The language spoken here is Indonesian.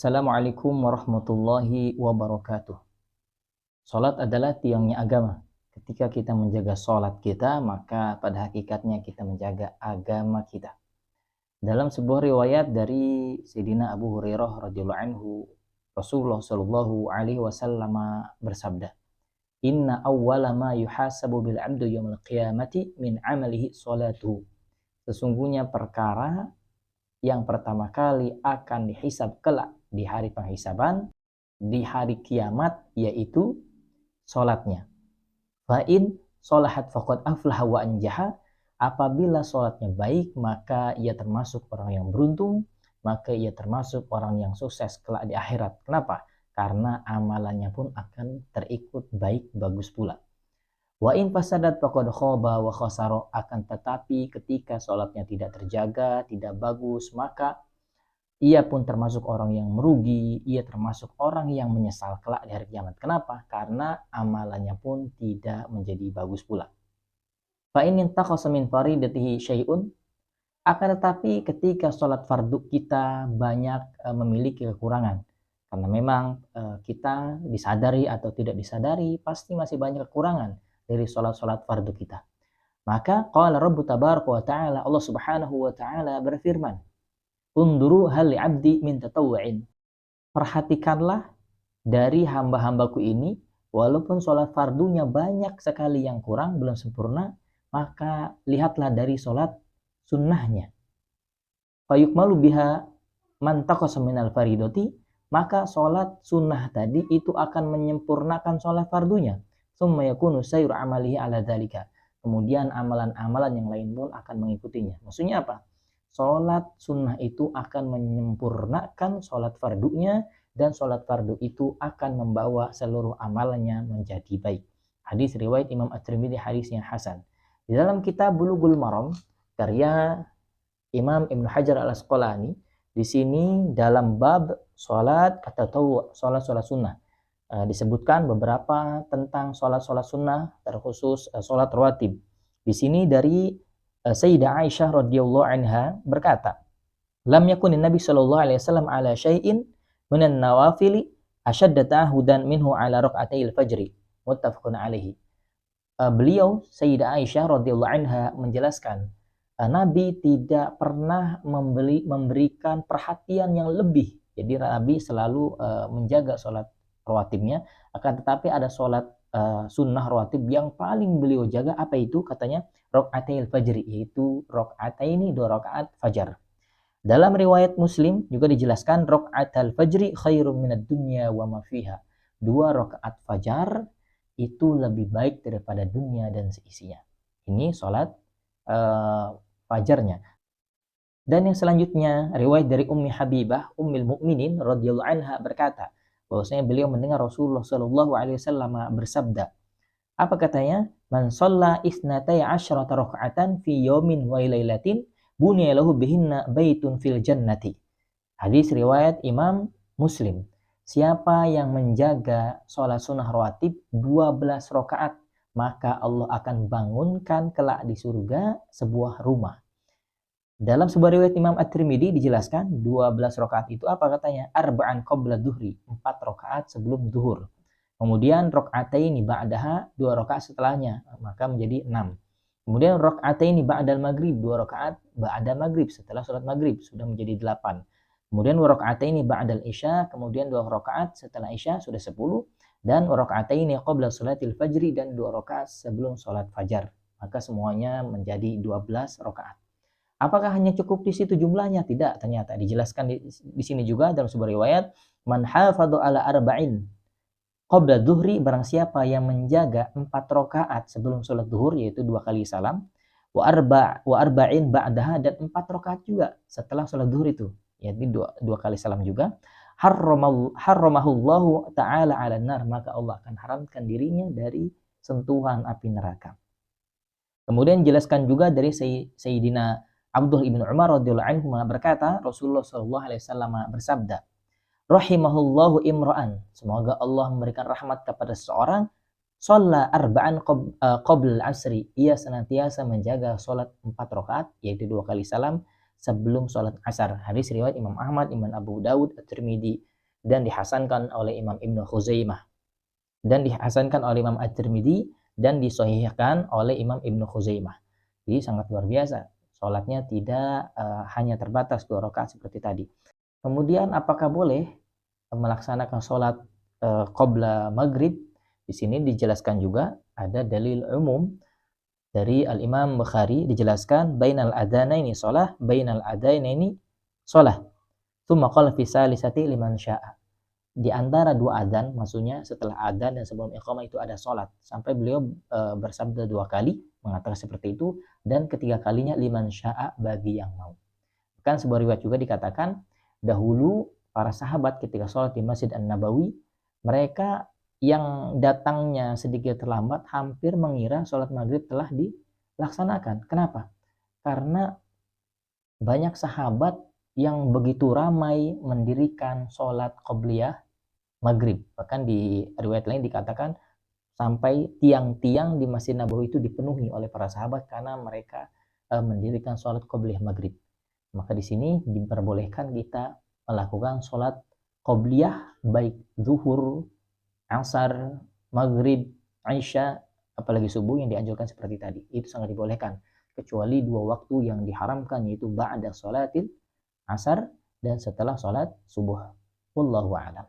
Assalamualaikum warahmatullahi wabarakatuh. Salat adalah tiangnya agama. Ketika kita menjaga salat kita, maka pada hakikatnya kita menjaga agama kita. Dalam sebuah riwayat dari Sayyidina Abu Hurairah radhiyallahu anhu, Rasulullah shallallahu alaihi wasallam bersabda, "Inna awwala ma yuhasabu bil 'abdu yaumil qiyamati min 'amalihi salatuhu." Sesungguhnya perkara yang pertama kali akan dihisab kelak di hari penghisaban, di hari kiamat, yaitu sholatnya. Fa'in sholahat faqad aflaha wa anjaha. Apabila sholatnya baik, maka ia termasuk orang yang beruntung, maka ia termasuk orang yang sukses kelak di akhirat. Kenapa? Karena amalannya pun akan terikut baik, bagus pula. Wa in fasadat faqad khaba wa khasara. Akan tetapi ketika sholatnya tidak terjaga, tidak bagus, maka ia pun termasuk orang yang merugi, ia termasuk orang yang menyesal kelak di hari kiamat. Kenapa? Karena amalannya pun tidak menjadi bagus pula. Fa in intaqasa min faridatihi syai'un. Akan tetapi ketika sholat fardu kita banyak memiliki kekurangan. Karena memang kita disadari atau tidak disadari pasti masih banyak kekurangan dari sholat-sholat fardu kita. Maka qala Rabbu tabaraka wa ta'ala, Allah subhanahu wa ta'ala berfirman, "Unduru hal li'abdi min tatawwu'in." Perhatikanlah dari hamba-hambaku ini, walaupun sholat fardunya banyak sekali yang kurang, belum sempurna, maka lihatlah dari sholat sunnahnya. Fayukmalu biha man taqasa minal faridati. Maka sholat sunnah tadi itu akan menyempurnakan sholat fardunya. Summa yakunu sayru amalihi ala dzalika. Kemudian amalan-amalan yang lain pun akan mengikutinya. Maksudnya apa? Sholat sunnah itu akan menyempurnakan sholat fardunya, dan sholat fardu itu akan membawa seluruh amalannya menjadi baik. Hadis riwayat Imam At-Tirmidzi, hadisnya hasan. Di dalam kitab Bulughul Maram karya Imam Ibnu Hajar Al-Asqalani, di sini dalam bab sholat at-tatawwu', sholat sunnah, disebutkan beberapa tentang sholat sunnah, terkhusus sholat rawatib. Di sini dari Sayyidah Aisyah radhiyallahu anha berkata, "Lam yakunin Nabi sallallahu alaihi wasallam ala syai'in minan nawafili ashadda ta'ahudan minhu ala raq'atayil fajri." Muttafaqun alaihi. Beliau Sayyidah Aisyah radhiyallahu anha menjelaskan, Nabi tidak pernah memberikan perhatian yang lebih. Jadi Nabi selalu menjaga sholat rawatibnya, akan tetapi ada sholat sunnah rawatib yang paling beliau jaga. Apa itu? Katanya raq'atail fajri, yaitu raq'ataini, 2 rakaat fajar. Dalam riwayat Muslim juga dijelaskan raq'atal fajri khairum minad dunya wa ma fiha. 2 rakaat fajar itu lebih baik daripada dunia dan seisinya. Ini sholat fajarnya. Dan yang selanjutnya riwayat dari Ummi Habibah Ummul Mukminin radhiyallahu anha berkata, bahwasanya beliau mendengar Rasulullah sallallahu alaihi wasallam bersabda. Apa katanya? Man shalla isnatai asyrata raka'atan fi yawmin wa lailatin buniya lahu bihinna baitun fil jannati. Hadis riwayat Imam Muslim. Siapa yang menjaga sholat sunnah rawatib 12 rakaat, maka Allah akan bangunkan kelak di surga sebuah rumah. Dalam sebuah riwayat Imam At-Tirmidzi dijelaskan 12 rakaat itu apa katanya? Arba'an qabla duhri, 4 rakaat sebelum duhur. Kemudian raka'ataini ba'daha, 2 rakaat setelahnya, maka menjadi 6. Kemudian raka'ataini ba'dal maghrib, 2 rakaat ba'da maghrib, setelah sholat maghrib sudah menjadi 8. Kemudian raka'ataini ba'dal isya, kemudian 2 rakaat setelah isya sudah 10, dan raka'ataini qabla sholatil fajri, dan 2 rakaat sebelum sholat fajar. Maka semuanya menjadi 12 rakaat. Apakah hanya cukup di situ jumlahnya? Tidak, ternyata dijelaskan di sini juga dalam sebuah riwayat, man hafadhu ala arba'in qabla dhuhri, barang siapa yang menjaga 4 rakaat sebelum sholat zuhur, yaitu 2 kali salam, wa arba'in ba'daha, dan 4 rakaat juga setelah sholat zuhur itu, yaitu 2 kali salam juga, harramahullahu ta'ala 'alan nar, maka Allah akan haramkan dirinya dari sentuhan api neraka. Kemudian jelaskan juga dari Sayyidina Abdullah ibn Umar radhiyallahu anhu berkata, Rasulullah sallallahu alaihi wasallam bersabda, rahimahullahu imra'an, semoga Allah memberikan rahmat kepada seseorang, shalla arba'an qabla al-asri, ia senantiasa menjaga salat 4 rakaat, yaitu 2 kali salam sebelum salat asar. Hadis riwayat Imam Ahmad, Imam Abu Dawud, At-Tirmidzi, dan dihasankan oleh Imam Ibnu Khuzaimah, dan dihasankan oleh Imam At-Tirmidzi, dan disahihkan oleh Imam Ibnu Khuzaimah. Jadi sangat luar biasa. Sholatnya tidak hanya terbatas 2 rakaat seperti tadi. Kemudian apakah boleh melaksanakan sholat qabla maghrib? Di sini dijelaskan juga ada dalil umum dari Al-Imam Bukhari, dijelaskan bainal adanaini shalah, bainal adanaini shalah. Tsumma qala fi salisati liman syaa. Di antara 2 adzan, maksudnya setelah adzan dan sebelum iqamah itu ada sholat. Sampai beliau bersabda 2 kali mengatakan seperti itu, dan ketiga kalinya liman syaa, bagi yang mau. Kan sebuah riwayat juga dikatakan dahulu para sahabat ketika sholat di Masjid An-Nabawi, mereka yang datangnya sedikit terlambat hampir mengira sholat maghrib telah dilaksanakan. Kenapa? Karena banyak sahabat yang begitu ramai mendirikan sholat qobliyah maghrib. Bahkan di riwayat lain dikatakan sampai tiang-tiang di Masjid Nabawi itu dipenuhi oleh para sahabat karena mereka mendirikan sholat qobliyah maghrib. Maka di sini diperbolehkan kita melakukan sholat qobliyah baik zuhur, asar, maghrib, isya, apalagi subuh yang dianjurkan seperti tadi. Itu sangat dibolehkan. Kecuali 2 waktu yang diharamkan, yaitu ba'da sholatil asar dan setelah sholat subuh. Wallahu a'lam.